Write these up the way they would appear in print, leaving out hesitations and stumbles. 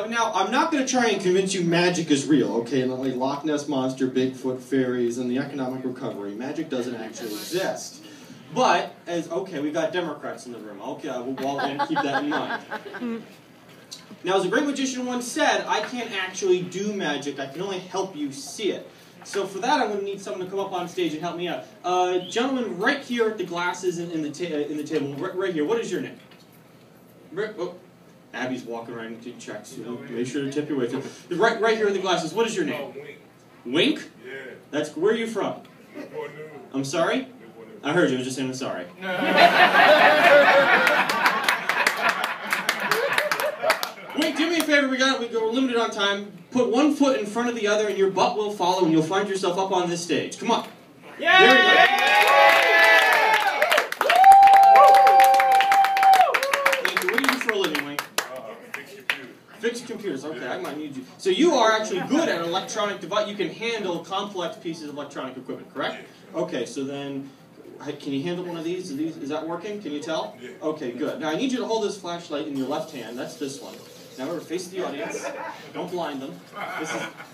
Now, I'm not going to try and convince you magic is real, okay? Not like Loch Ness Monster, Bigfoot, fairies, and the economic recovery. Magic doesn't actually exist. But, okay, we've got Democrats in the room. Okay, we'll keep that in mind. Now, as a great magician once said, I can't actually do magic. I can only help you see it. So for that, I'm going to need someone to come up on stage and help me out. Gentlemen, right here at the glasses in the table, right here. What is your name? Oh, Abby's walking around to check. So make sure to tip your way. Right here at the glasses. What is your name? Wink. Wink? Yeah. That's where are you from? Newport News. I'm sorry. I heard you. I was just saying I'm sorry. Wink, do me a favor. We're limited on time. Put one foot in front of the other, and your butt will follow, and you'll find yourself up on this stage. Come on. Yeah! There you go. Thank you. What do you do for a living, Wink? Fix computers. Fix computers. Okay, I might need you. So you are actually good at electronic device. You can handle complex pieces of electronic equipment, correct? Okay, so then, can you handle one of these? Is that working? Can you tell? Yeah. Okay, good. Now I need you to hold this flashlight in your left hand. That's this one. Now we're face the audience. Don't blind them.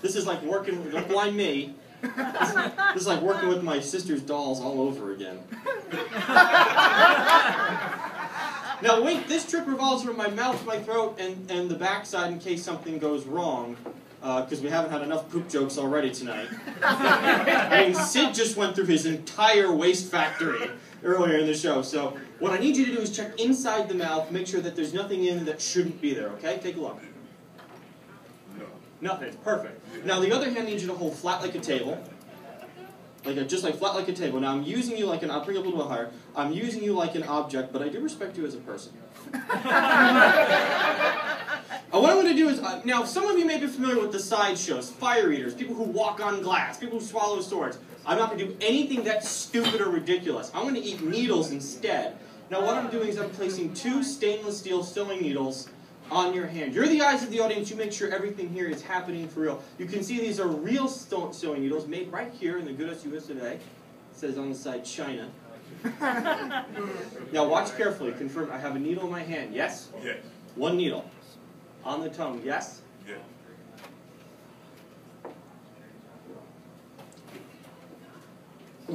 This is like working. Don't blind me. This is like working with my sister's dolls all over again. Now Wink, this trick revolves from my mouth, my throat, and the backside in case something goes wrong. Because we haven't had enough poop jokes already tonight. I mean, Sid just went through his entire waste factory earlier in the show. So what I need you to do is check inside the mouth, make sure that there's nothing in that shouldn't be there, okay? Take a look. No. Nothing. It's perfect. Now the other hand needs you to hold flat like a table. Just like flat like a table. Now I'm using you like I'll bring it a little bit higher. I'm using you like an object, but I do respect you as a person. What I'm going to do is, now some of you may be familiar with the sideshows, fire eaters, people who walk on glass, people who swallow swords. I'm not going to do anything that's stupid or ridiculous. I'm going to eat needles instead. Now what I'm doing is I'm placing 2 stainless steel sewing needles on your hand. You're the eyes of the audience. You make sure everything here is happening for real. You can see these are real sewing needles made right here in the Good US today. It says on the side, China. Now watch carefully. Confirm. I have a needle in my hand. Yes? Yes. One needle. On the tongue. Yes? Yes. I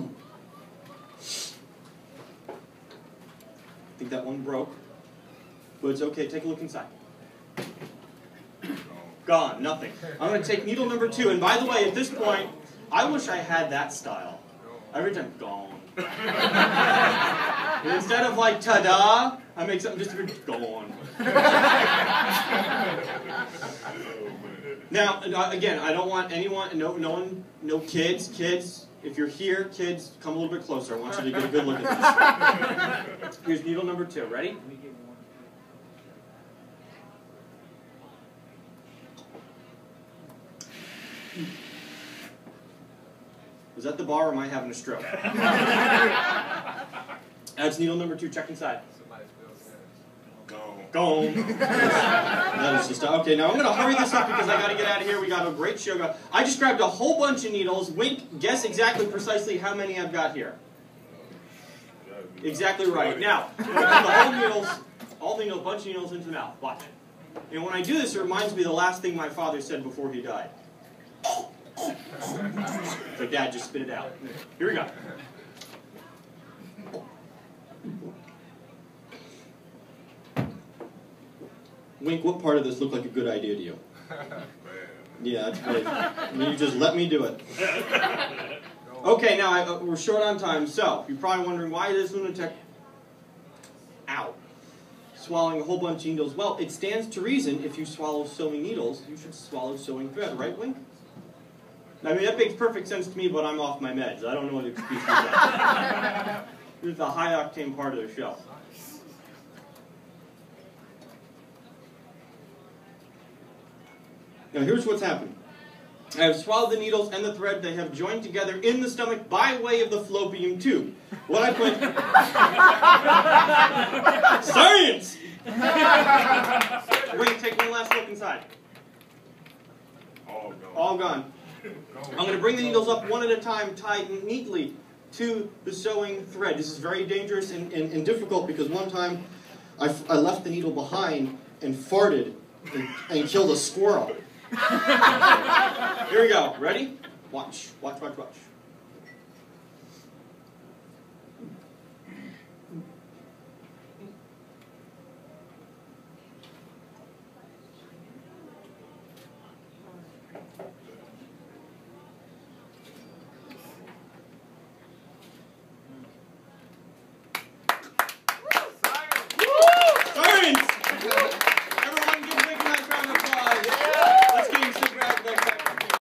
think that one broke. But it's okay. Take a look inside. Gone. Nothing. I'm going to take needle number 2. And by the way, at this point, I wish I had that style. Every time, gone. And instead of like, ta-da, I make something just a bit gone. Now, again, I don't want anyone, no kids. Kids, if you're here, kids, come a little bit closer. I want you to get a good look at this. Here's needle number 2. Ready? Was that the bar or am I having a stroke? That's needle number 2. Check inside. Gone. That is just okay. Now I'm going to hurry this up because I got to get out of here. We got a great show. I just grabbed a whole bunch of needles. Wink, guess exactly precisely how many I've got here. Exactly right. Now, all the needles, bunch of needles into the mouth. Watch. And when I do this, it reminds me of the last thing my father said before he died. It's like, Dad, just spit it out. Here we go. Wink, what part of this looked like a good idea to you? Yeah, that's great. You just let me do it. Okay, now we're short on time, so you're probably wondering why is this lunatic swallowing a whole bunch of needles? Well, it stands to reason if you swallow sewing needles, you should swallow sewing thread, right, Wink? I mean, that makes perfect sense to me, but I'm off my meds. I don't know what excuse is that. This is the high-octane part of the show. Now here's what's happened. I have swallowed the needles and the thread. They have joined together in the stomach by way of the fallopian tube. What I put... Science! Wait, take one last look inside. All gone. All gone. I'm going to bring the needles up one at a time, tied neatly to the sewing thread. This is very dangerous and difficult because one time I left the needle behind and farted and killed a squirrel. Here we go. Ready? Watch, watch, watch, watch.